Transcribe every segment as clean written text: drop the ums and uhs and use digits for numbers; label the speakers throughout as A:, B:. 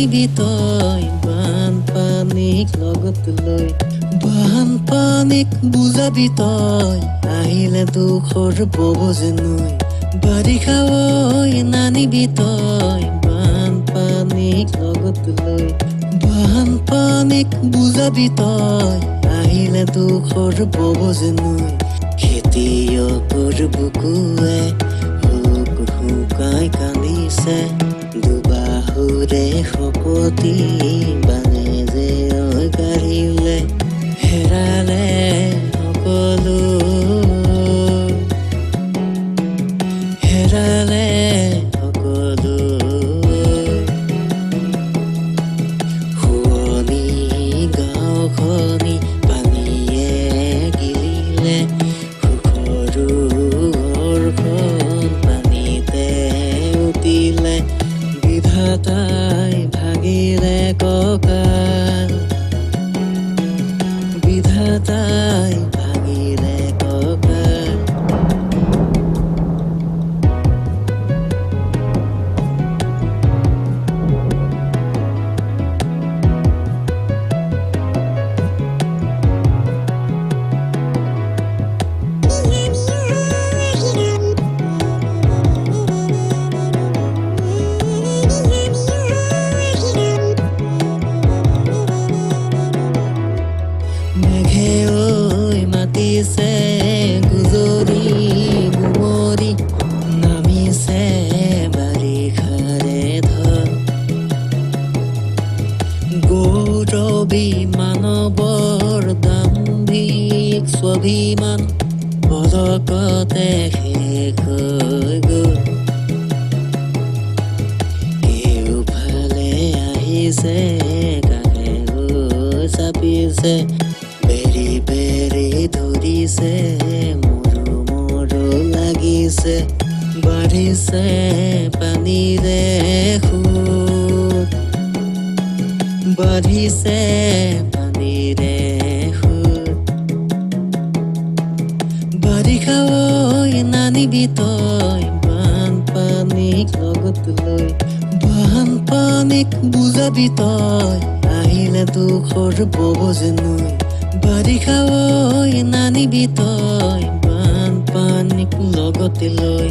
A: নানিবি তই বানপানীক লগত লৈ বানপানীক বুজাবি তই আহিলে দুখৰ বব যেনৈ বাৰিষা ঐ নানিবি তই বানপানীক লগত লৈ বানপানীক বুজাবি তই আহিলে দুখৰ বব যেনৈ খেতিয়কৰ বুকুৱে হুক হুকাই কান্দিছে দুবাহুৰে শপতি বানে যে ঐ কাঢ়িলে হেৰালে সকলো হেৰালে সকলো শুৱনি গাঁওখনি পানীয়ে গিলিলে সুখৰো ঘৰখন পানীতে উটিলে বিধাতাই ভাগিলে কঁকাল বিধাতাই ভাগিলে কঁকাল মেঘে ঐ মাতিছে গুজৰি গুমৰি নামিছে বাৰিষাৰে ধন গৌৰৱী মানৱৰ দাম্ভিক স্বাভিমান পদকতে শেষ হৈ গ'ল কেওফালে আহিছে কাষে হৈ চাপিছে বেৰি বেৰি ধৰিছে মৰো মৰো লাগিছে বাঢ়িছে পানীৰে সুত বাঢ়িছে পানীৰে সুত বাৰিষা ঐ নানিবি তই বানপানীক লগত লৈ বানপানীক বুজাবি তই আহিলে দুখৰ বব যেনৈ বাৰিষা ঐ নানিবি তই বানপানীক লগত লৈ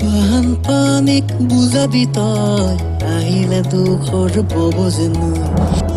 A: বানপানীক বুজাবি তই আহিলে দুখৰ বব যেনৈ